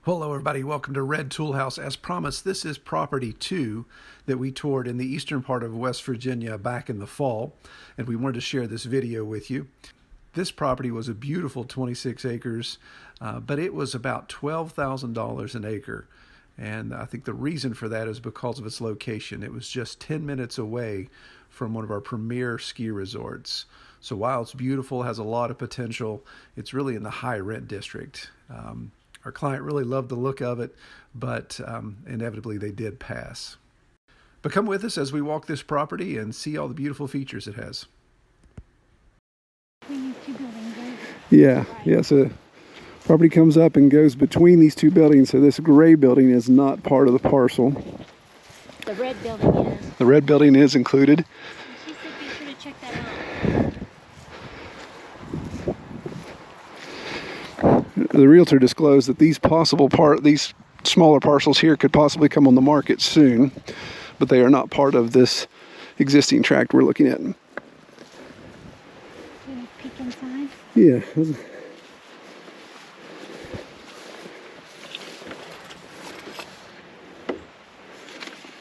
Hello everybody, welcome to Red Tool House. As promised, this is property 2 that we toured in the eastern part of West Virginia back in the fall, and we wanted to share this video with you. This property was a beautiful 26 acres, but it was about $12,000 an acre. And I think the reason for that is because of its location. It was just 10 minutes away from one of our premier ski resorts. So while it's beautiful, has a lot of potential, it's really in the high rent district. Our client really loved the look of it, but inevitably they did pass. But come with us as we walk this property and see all the beautiful features it has. Yeah, so property comes up and goes between these two buildings, so this gray building is not part of the parcel. The red building is. The red building is included. She said be sure to check that out. The realtor disclosed that these smaller parcels here could possibly come on the market soon, but they are not part of this existing tract we're looking at. Can you peek inside? Yeah.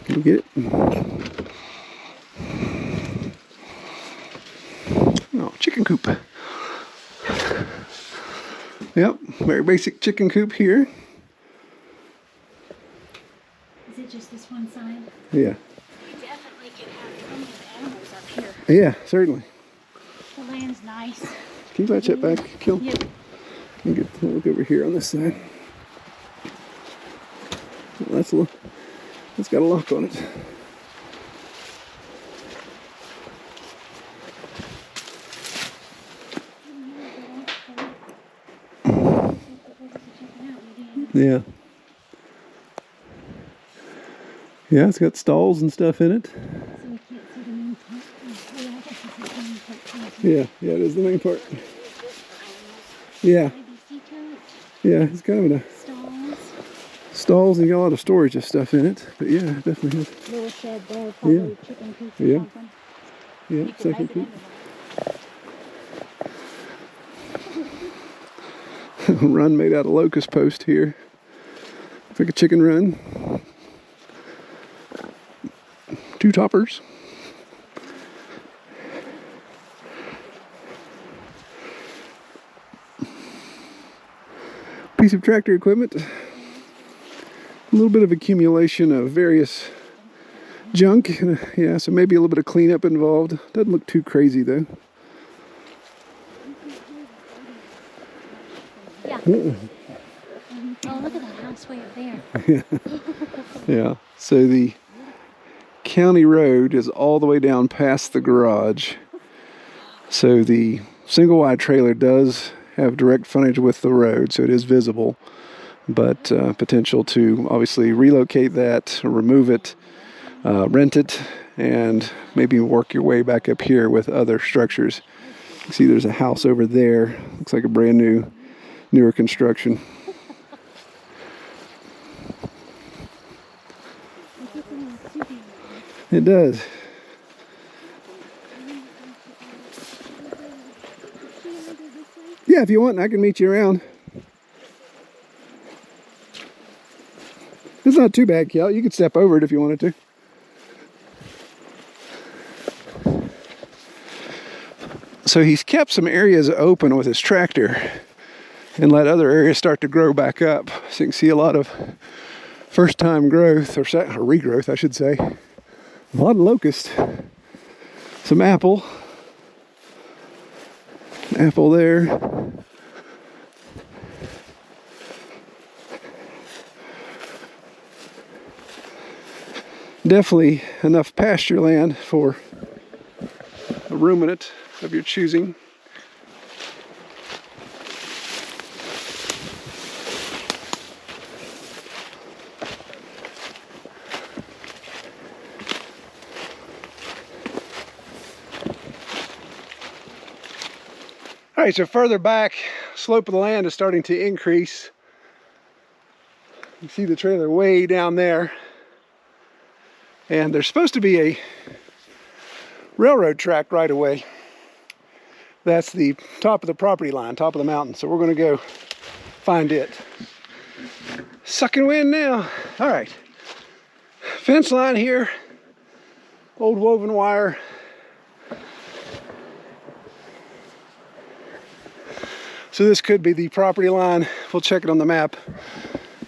Can you get it? Oh, chicken coop. Yep, very basic chicken coop here. Is it just this one side? Yeah. We definitely could have plenty of animals up here. Yeah, certainly. The land's nice. Can you latch that back, Kill? Yep. You can look over here on this side. Well, that's got a lock on it. Yeah. Yeah, it's got stalls and stuff in it. Yeah, it is the main part. Yeah. Yeah, it's kind of a stalls and you got a lot of storage of stuff in it. But yeah, definitely has. Little shed there, probably chicken coop or something. Yeah, second coop. Run made out of locust post here. Looks like a chicken run. 2 toppers. Piece of tractor equipment. A little bit of accumulation of various junk. Yeah, so maybe a little bit of cleanup involved. Doesn't look too crazy though. Yeah. Oh, look at that house way up there. Yeah. So the county road is all the way down past the garage. So the single wide trailer does have direct frontage with the road, so it is visible. But potential to obviously relocate that, remove it, rent it, and maybe work your way back up here with other structures. You see there's a house over there. Looks like a brand newer construction. It does. Yeah, if you want, I can meet you around. It's not too bad, Kel. You could step over it if you wanted to. So he's kept some areas open with his tractor and let other areas start to grow back up. So you can see a lot of first-time growth, or regrowth, I should say. A lot of locust. Some apple. Apple there. Definitely enough pasture land for a ruminant of your choosing. All right, so further back, slope of the land is starting to increase. You see the trailer way down there. And there's supposed to be a railroad track right away. That's the top of the property line, top of the mountain. So we're going to go find it. Sucking wind now. All right. Fence line here. Old woven wire. So this could be the property line. We'll check it on the map.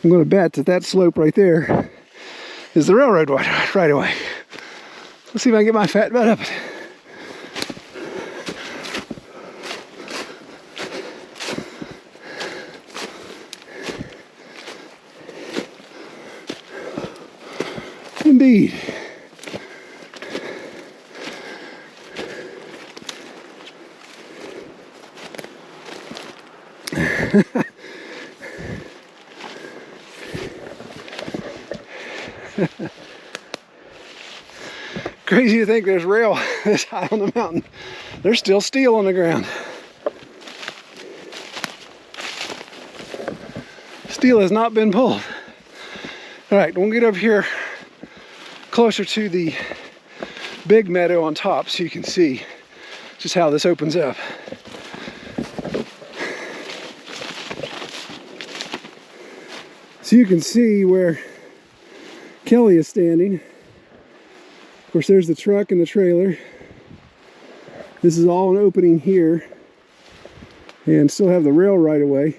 I'm going to bet that that slope right there is the railroad right away. Let's see if I can get my fat butt up it. Indeed. Crazy to think there's rail this high on the mountain. There's still steel on the ground. Steel has not been pulled. All right, we'll get up here closer to the big meadow on top so you can see just how this opens up. So you can see where Kelly is standing. Of course, there's the truck and the trailer. This is all an opening here, and still have the rail right away. You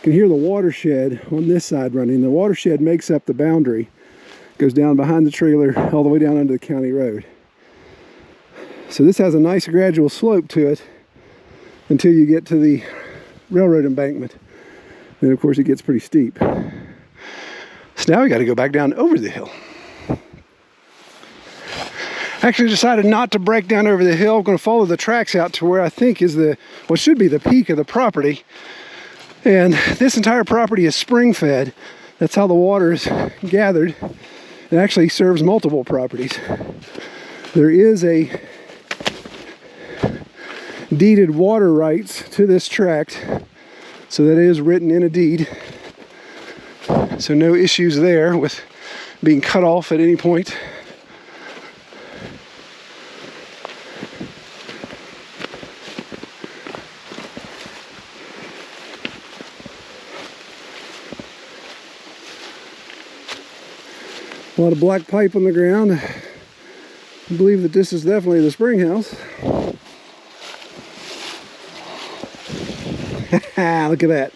can hear the watershed on this side running. The watershed makes up the boundary. Goes down behind the trailer all the way down under the county road. So this has a nice gradual slope to it until you get to the railroad embankment. Then of course it gets pretty steep. So now we got to go back down over the hill. Actually decided not to break down over the hill. I'm going to follow the tracks out to where I think is what should be the peak of the property. And this entire property is spring fed. That's how the water is gathered. It actually serves multiple properties. There is a deeded water rights to this tract, so that is written in a deed. So no issues there with being cut off at any point. A lot of black pipe on the ground. I believe that this is definitely the spring house. Look at that.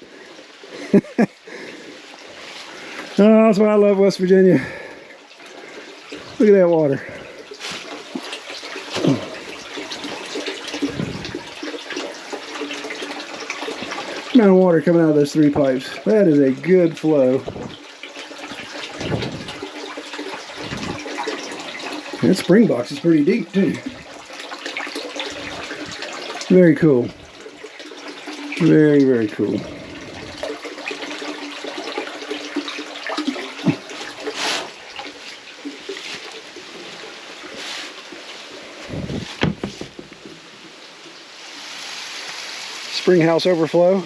Oh, that's why I love West Virginia. Look at that water. Amount of water coming out of those 3 pipes. That is a good flow. That spring box is pretty deep too. Very cool. Very, very cool. Spring house overflow.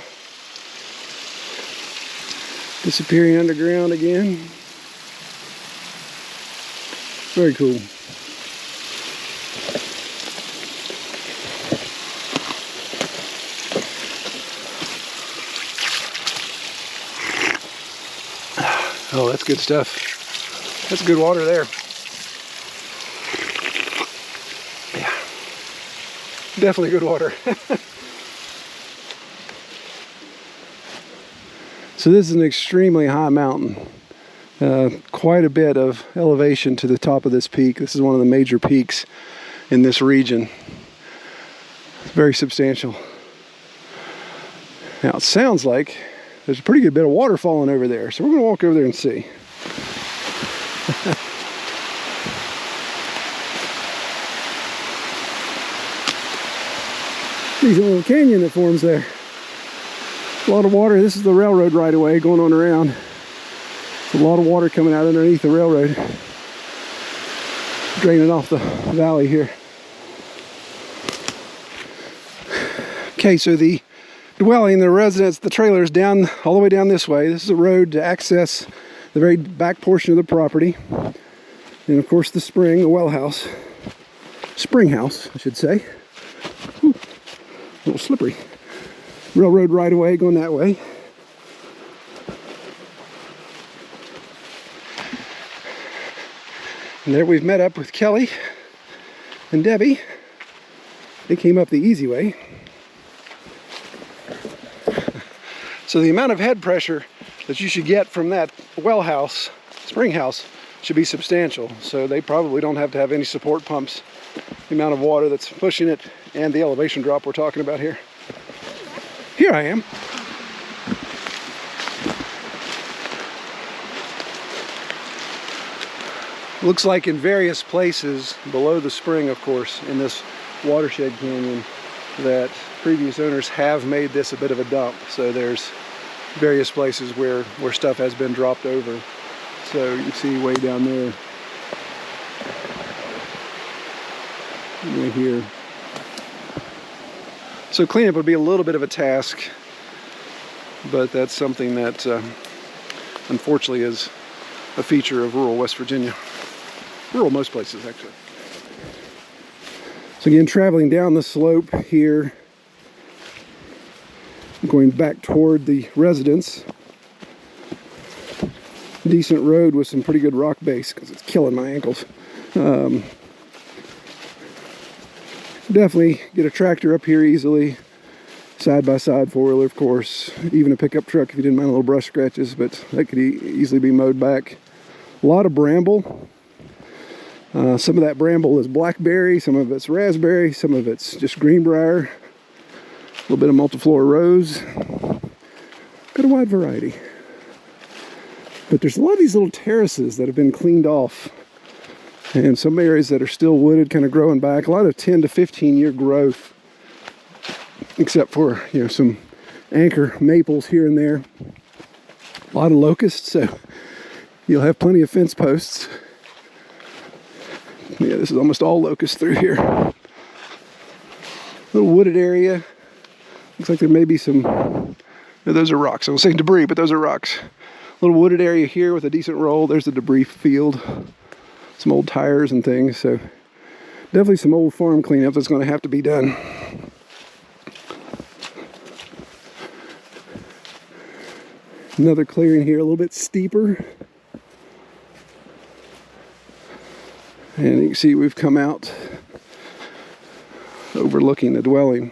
Disappearing underground again. Very cool. Oh, that's good stuff. That's good water there. Yeah, definitely good water. So this is an extremely high mountain. Quite a bit of elevation to the top of this peak. This is one of the major peaks in this region. Very substantial. Now it sounds like there's a pretty good bit of water falling over there, so we're going to walk over there and see. There's a little canyon that forms there. A lot of water. This is the railroad right away going on around. There's a lot of water coming out underneath the railroad, draining off the valley here. Okay, so the dwelling, the residence, the trailer is down all the way down this way. This is a road to access the very back portion of the property. And of course the spring, the well house. Spring house, I should say. Ooh, a little slippery. Railroad right away going that way. And there we've met up with Kelly and Debbie. They came up the easy way. So the amount of head pressure that you should get from that well house, spring house, should be substantial. So they probably don't have to have any support pumps. The amount of water that's pushing it and the elevation drop we're talking about here. Here I am. Looks like in various places below the spring, of course, in this watershed canyon, that previous owners have made this a bit of a dump. So there's various places where stuff has been dropped over. So you can see way down there, right here. So cleanup would be a little bit of a task, but that's something that unfortunately is a feature of rural West Virginia. Rural most places, actually. So again, traveling down the slope here, going back toward the residence. Decent road with some pretty good rock base because it's killing my ankles. Definitely get a tractor up here easily. Side-by-side four-wheeler, of course. Even a pickup truck if you didn't mind a little brush scratches, but that could easily be mowed back. A lot of bramble. Some of that bramble is blackberry, some of it's raspberry, some of it's just greenbrier. A little bit of multiflora rose. Got a wide variety. But there's a lot of these little terraces that have been cleaned off. And some areas that are still wooded, kind of growing back. A lot of 10 to 15 year growth. Except for, you know, some acre maples here and there. A lot of locusts, so you'll have plenty of fence posts. Yeah, this is almost all locust through here. Little wooded area. Looks like there may be some, no, those are rocks. I was saying debris, but those are rocks. Little wooded area here with a decent roll. There's the debris field. Some old tires and things. So definitely some old farm cleanup that's going to have to be done. Another clearing here, a little bit steeper. And you can see we've come out overlooking the dwelling.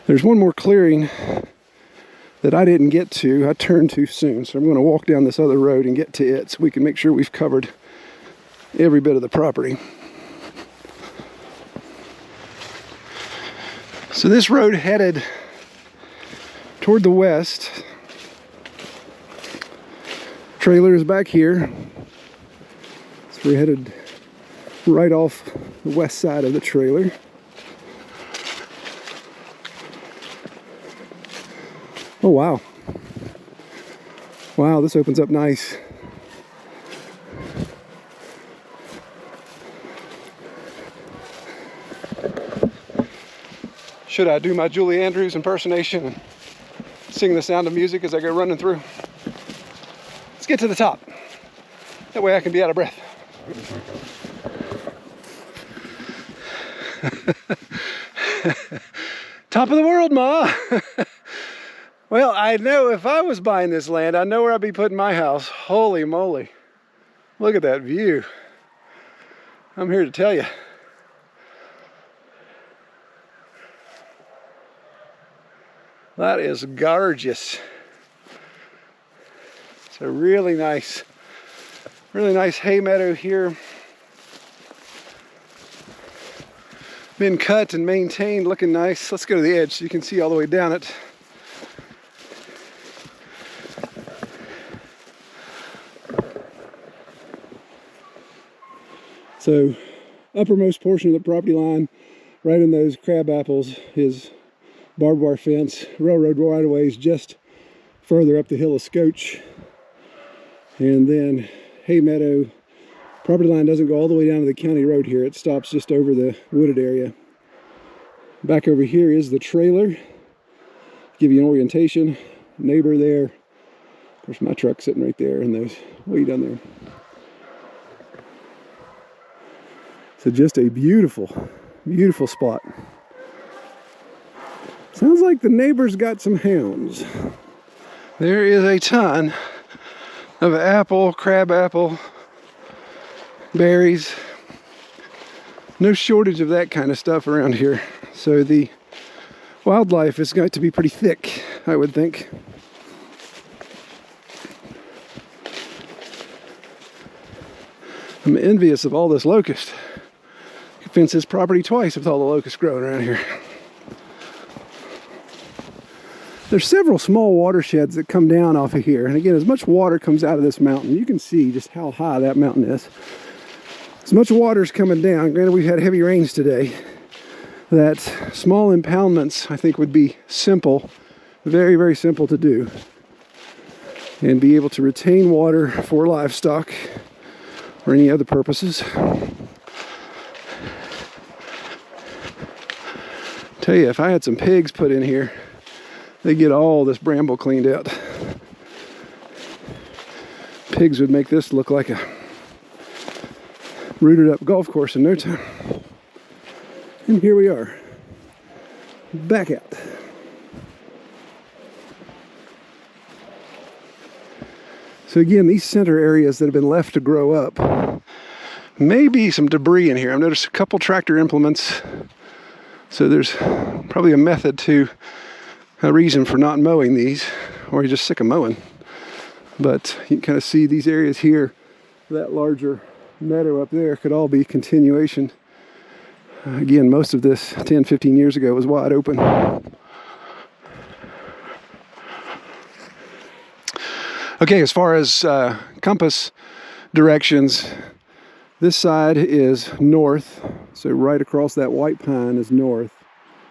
There's one more clearing that I didn't get to. I turned too soon, so I'm going to walk down this other road and get to it so we can make sure we've covered every bit of the property. So this road headed toward the west. Trailer is back here. So we're headed right off the west side of the trailer. Oh wow. Wow, this opens up nice. Should I do my Julie Andrews impersonation and sing The Sound of Music as I go running through? Let's get to the top. That way I can be out of breath. Top of the world, Ma! Well, I know if I was buying this land, I know where I'd be putting my house. Holy moly. Look at that view. I'm here to tell you. That is gorgeous. It's a really nice hay meadow here. Been cut and maintained, looking nice. Let's go to the edge so you can see all the way down it. So, uppermost portion of the property line, right in those crab apples, is barbed wire fence. Railroad right-of-ways just further up the hill of Scotch. And then hay meadow. Property line doesn't go all the way down to the county road here. It stops just over the wooded area. Back over here is the trailer. Give you an orientation. Neighbor there. Of course, my truck's sitting right there, and those way down there. So just a beautiful, beautiful spot. Sounds like the neighbor's got some hounds. There is a ton of apple, crab apple, berries. No shortage of that kind of stuff around here. So the wildlife is going to be pretty thick, I would think. I'm envious of all this locust. You can fence this property twice with all the locusts growing around here. There's several small watersheds that come down off of here. And again, as much water comes out of this mountain, you can see just how high that mountain is. As much water is coming down, granted we've had heavy rains today, that small impoundments I think would be simple, very, very simple to do. And be able to retain water for livestock or any other purposes. Tell you, if I had some pigs put in here, they get all this bramble cleaned out. Pigs would make this look like a rooted up golf course in no time. And here we are, back out. So again, these center areas that have been left to grow up, maybe some debris in here. I've noticed a couple tractor implements. So there's probably a method to a reason for not mowing these, or you're just sick of mowing. But you can kind of see these areas here, that larger meadow up there could all be continuation. Again, most of this 10, 15 years ago was wide open. Okay, as far as compass directions, this side is north. So right across that white pine is north,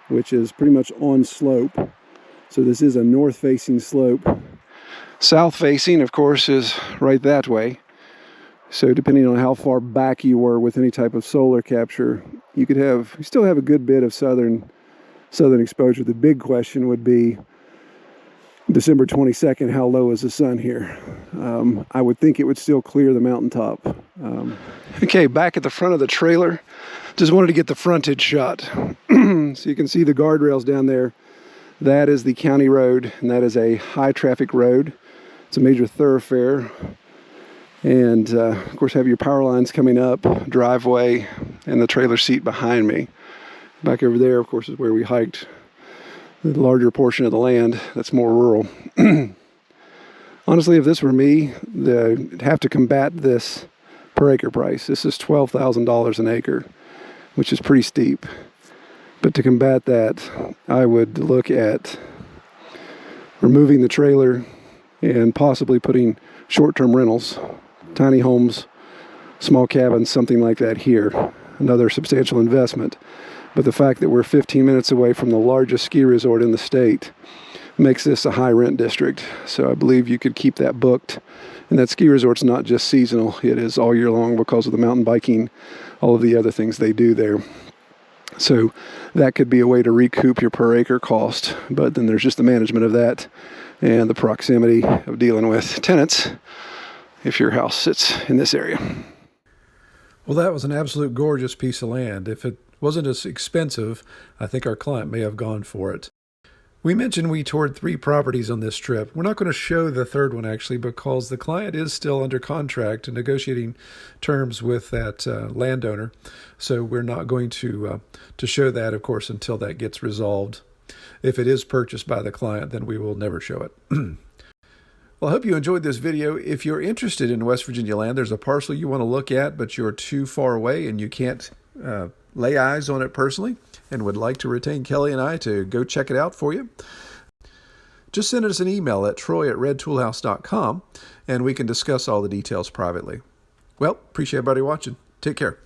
which is pretty much on slope. So this is a north-facing slope. South-facing, of course, is right that way. So depending on how far back you were with any type of solar capture, you still have a good bit of southern exposure. The big question would be December 22nd, how low is the sun here? I would think it would still clear the mountaintop. Okay, back at the front of the trailer, just wanted to get the frontage shot. So you can see the guardrails down there. That is the county road, and that is a high traffic road. It's a major thoroughfare. And of course have your power lines coming up, driveway, and the trailer seat behind me. Back over there, of course, is where we hiked the larger portion of the land that's more rural. Honestly, if this were me, I'd have to combat this per acre price. This is $12,000 an acre, which is pretty steep. But to combat that, I would look at removing the trailer and possibly putting short-term rentals, tiny homes, small cabins, something like that here. Another substantial investment. But the fact that we're 15 minutes away from the largest ski resort in the state makes this a high rent district. So I believe you could keep that booked. And that ski resort's not just seasonal, it is all year long because of the mountain biking, all of the other things they do there. So that could be a way to recoup your per acre cost. But then there's just the management of that and the proximity of dealing with tenants if your house sits in this area. Well, that was an absolute gorgeous piece of land. If it wasn't as expensive, I think our client may have gone for it. We mentioned we toured 3 properties on this trip. We're not going to show the third one, actually, because the client is still under contract and negotiating terms with that landowner. So we're not going to show that, of course, until that gets resolved. If it is purchased by the client, then we will never show it. Well, I hope you enjoyed this video. If you're interested in West Virginia land, there's a parcel you want to look at, but you're too far away and you can't lay eyes on it personally and would like to retain Kelly and I to go check it out for you, just send us an email at troy@redtoolhouse.com and we can discuss all the details privately. Well, appreciate everybody watching. Take care.